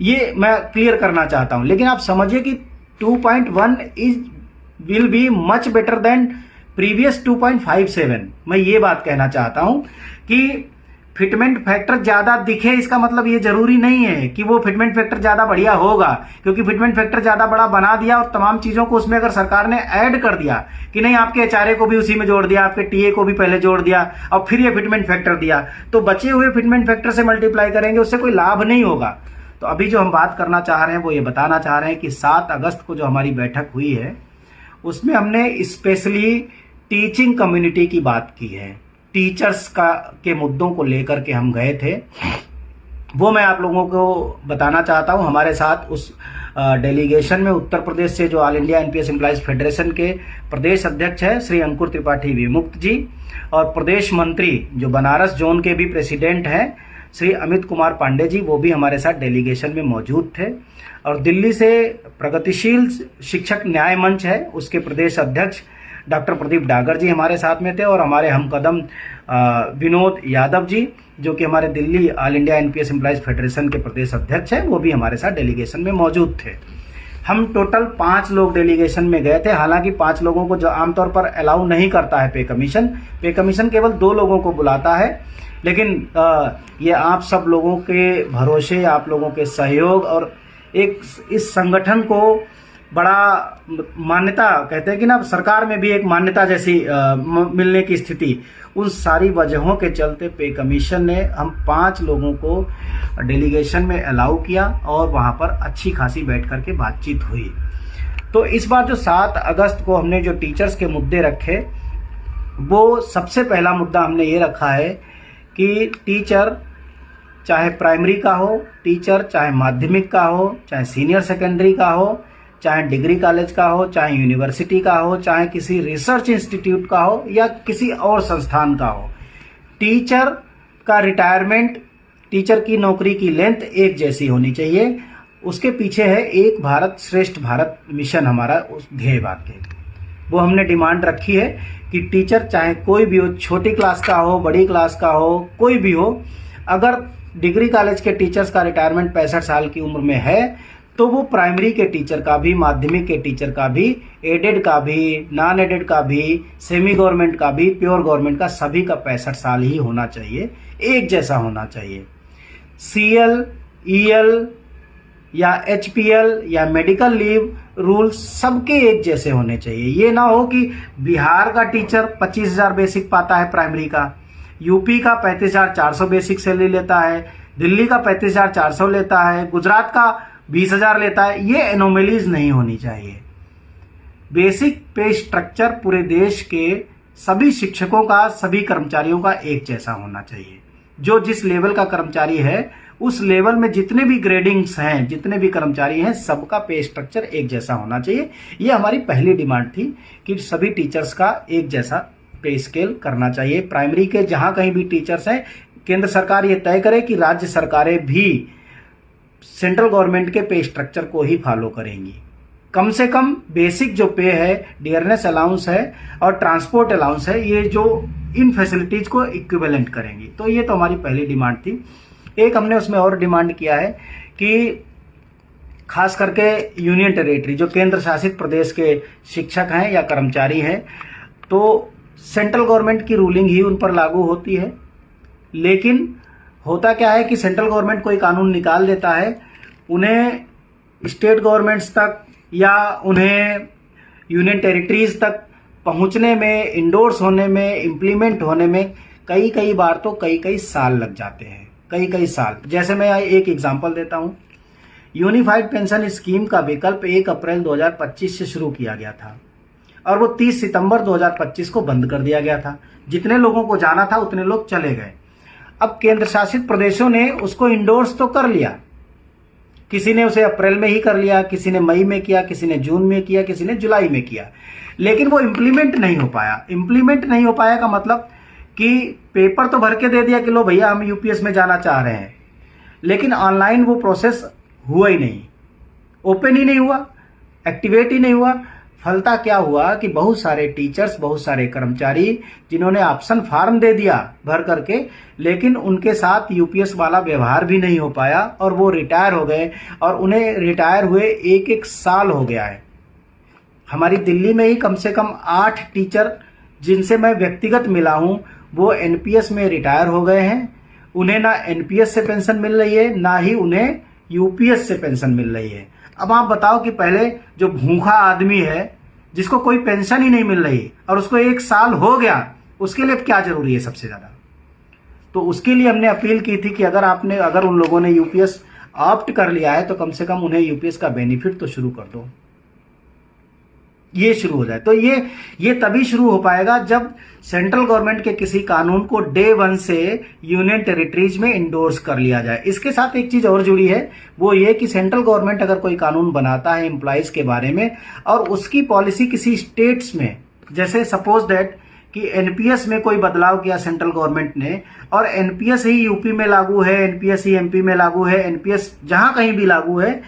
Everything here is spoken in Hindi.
ये मैं क्लियर करना चाहता हूं। लेकिन आप समझिए कि 2.1 will be much better than previous 2.57। मैं ये बात कहना चाहता हूं कि फिटमेंट फैक्टर ज्यादा दिखे इसका मतलब ये जरूरी नहीं है कि वो फिटमेंट फैक्टर ज्यादा बढ़िया होगा, क्योंकि फिटमेंट फैक्टर ज्यादा बड़ा बना दिया और तमाम चीजों को उसमें अगर सरकार ने ऐड कर दिया कि नहीं, आपके एचआरए को भी उसी में जोड़ दिया, आपके टीए को भी पहले जोड़ दिया और फिर ये फिटमेंट फैक्टर दिया, तो बचे हुए फिटमेंट फैक्टर से मल्टीप्लाई करेंगे, उससे कोई लाभ नहीं होगा। तो अभी जो हम बात करना चाह रहे हैं वो ये बताना चाह रहे हैं कि 7 अगस्त को जो हमारी बैठक हुई है उसमें हमने स्पेशली टीचिंग कम्युनिटी की बात की है। टीचर्स के मुद्दों को लेकर के हम गए थे, वो मैं आप लोगों को बताना चाहता हूं। हमारे साथ उस डेलीगेशन में उत्तर प्रदेश से जो all India NPS employees federation के प्रदेश अध्यक्ष है श्री अंकुर त्रिपाठी विमुक्त जी, और प्रदेश मंत्री जो बनारस जोन के भी प्रेसिडेंट हैं श्री अमित कुमार पांडे जी, वो भी हमारे साथ डेलीगेशन में मौजूद थे। और दिल्ली से प्रगतिशील शिक्षक न्याय मंच है, उसके प्रदेश अध्यक्ष डॉक्टर प्रदीप डागर जी हमारे साथ में थे, और हमारे हमकदम विनोद यादव जी जो कि हमारे Delhi all India NPS employees federation के प्रदेश अध्यक्ष हैं, वो भी हमारे साथ डेलीगेशन में मौजूद थे। हम टोटल 5 लोग डेलीगेशन में गए थे। हालांकि 5 लोगों को जो आमतौर पर अलाउ नहीं करता है पे कमीशन केवल 2 लोगों को बुलाता है, लेकिन ये आप सब लोगों के भरोसे, आप लोगों के सहयोग और एक इस संगठन को बड़ा मान्यता, कहते हैं कि ना सरकार में भी एक मान्यता जैसी मिलने की स्थिति, उन सारी वजहों के चलते पे कमीशन ने हम 5 लोगों को डेलीगेशन में अलाउ किया और वहां पर अच्छी खासी बैठ करके बातचीत हुई। तो इस बार जो 7 अगस्त को हमने जो टीचर्स के मुद्दे रखे, वो सबसे पहला मुद्दा हमने ये रखा है कि टीचर चाहे प्राइमरी का हो, टीचर चाहे माध्यमिक का हो, चाहे सीनियर सेकेंडरी का हो, चाहे डिग्री कॉलेज का हो, चाहे यूनिवर्सिटी का हो, चाहे किसी रिसर्च इंस्टीट्यूट का हो या किसी और संस्थान का हो, टीचर का रिटायरमेंट, टीचर की नौकरी की लेंथ एक जैसी होनी चाहिए। उसके पीछे है एक भारत श्रेष्ठ भारत मिशन, हमारा उस ध्येय वाक्य, वो हमने डिमांड रखी है कि टीचर चाहे कोई भी हो, छोटी क्लास का हो, बड़ी क्लास का हो, कोई भी हो, अगर डिग्री कॉलेज के टीचर्स का रिटायरमेंट 65 साल की उम्र में है तो वो प्राइमरी के टीचर का भी, माध्यमिक के टीचर का भी, एडेड का भी, नॉन एडेड का भी, सेमी गवर्नमेंट का भी, प्योर गवर्नमेंट का, सभी का 65 साल ही होना चाहिए, एक जैसा होना चाहिए। सीएल, ईएल या एचपीएल या मेडिकल लीव रूल्स सबके एक जैसे होने चाहिए। ये ना हो कि बिहार का टीचर 25,000 बेसिक पाता है प्राइमरी का, यूपी का 35,400 बेसिक सैलरी लेता है, दिल्ली का 35,400 लेता है, गुजरात का 20,000 लेता है। ये एनोमलीज नहीं होनी चाहिए। बेसिक पे स्ट्रक्चर पूरे देश के सभी शिक्षकों का, सभी कर्मचारियों का एक जैसा होना चाहिए। जो जिस लेवल का कर्मचारी है उस लेवल में जितने भी ग्रेडिंग्स हैं, जितने भी कर्मचारी हैं, सबका पे स्ट्रक्चर एक जैसा होना चाहिए। ये हमारी पहली डिमांड थी कि सभी टीचर्स का एक जैसा पे स्केल करना चाहिए। प्राइमरी के जहां कहीं भी टीचर्स हैं, केंद्र सरकार ये तय करे कि राज्य सरकारें भी सेंट्रल गवर्नमेंट के पे स्ट्रक्चर को ही फॉलो करेंगी। कम से कम बेसिक जो पे है, डियरनेस अलाउंस है और ट्रांसपोर्ट अलाउंस है, ये जो इन फैसिलिटीज को इक्विवेलेंट करेंगी। तो ये तो हमारी पहली डिमांड थी। एक हमने उसमें और डिमांड किया है कि खास करके यूनियन टेरिटरी, जो केंद्र शासित प्रदेश के शिक्षक हैं या कर्मचारी हैं, तो सेंट्रल गवर्नमेंट की रूलिंग ही उन पर लागू होती है। लेकिन होता क्या है कि सेंट्रल गवर्नमेंट कोई कानून निकाल देता है, उन्हें स्टेट गवर्नमेंट्स तक या उन्हें यूनियन टेरिटरीज तक पहुंचने में, इंडोर्स होने में, इम्प्लीमेंट होने में कई बार तो कई साल लग जाते हैं, कई साल। जैसे मैं एक एग्जांपल देता हूं, यूनिफाइड पेंशन स्कीम का विकल्प 1 अप्रैल 2025 से शुरू किया गया था और वो 30 सितंबर 2025 को बंद कर दिया गया था। जितने लोगों को जाना था उतने लोग चले गए। अब केंद्र शासित प्रदेशों ने उसको इंडोर्स तो कर लिया, किसी ने उसे अप्रैल में ही कर लिया, किसी ने मई में किया, किसी ने जून में किया, किसी ने जुलाई में किया, लेकिन वो इम्प्लीमेंट नहीं हो पाया। इम्प्लीमेंट नहीं हो पाया का मतलब कि पेपर तो भर के दे दिया कि लो भैया हम यूपीएस में जाना चाह रहे हैं, लेकिन ऑनलाइन वो प्रोसेस हुआ ही नहीं, ओपन ही नहीं हुआ, एक्टिवेट ही नहीं हुआ। फलता क्या हुआ कि बहुत सारे टीचर्स, बहुत सारे कर्मचारी जिन्होंने ऑप्शन फॉर्म दे दिया भर करके, लेकिन उनके साथ यूपीएस वाला व्यवहार भी नहीं हो पाया और वो रिटायर हो गए, और उन्हें रिटायर हुए 1-1 साल हो गया है। हमारी दिल्ली में ही कम से कम 8 टीचर जिनसे मैं व्यक्तिगत मिला हूं, वो एनपीएस में रिटायर हो गए हैं। उन्हें ना एनपीएस से पेंशन मिल रही है, ना ही उन्हें यूपीएस से पेंशन मिल रही है। अब आप बताओ कि पहले जो भूखा आदमी है, जिसको कोई पेंशन ही नहीं मिल रही और उसको 1 साल हो गया, उसके लिए क्या जरूरी है सबसे ज्यादा? तो उसके लिए हमने अपील की थी कि अगर उन लोगों ने यूपीएस ऑप्ट कर लिया है तो कम से कम उन्हें यूपीएस का बेनिफिट तो शुरू कर दो, ये शुरू हो जाए। तो ये तभी शुरू हो पाएगा जब सेंट्रल गवर्नमेंट के किसी कानून को डे 1 से यूनियन टेरिटरीज में इंडोर्स कर लिया जाए। इसके साथ एक चीज और जुड़ी है, वो ये कि सेंट्रल गवर्नमेंट अगर कोई कानून बनाता है एम्प्लॉइज के बारे में और उसकी पॉलिसी किसी स्टेट्स में, जैसे सपोज दैट कि एनपीएस में कोई बदलाव किया सेंट्रल गवर्नमेंट ने, और एनपीएस ही यूपी में लागू है, एनपीएस ही एमपी में लागू है, एनपीएस जहां कहीं भी लागू है,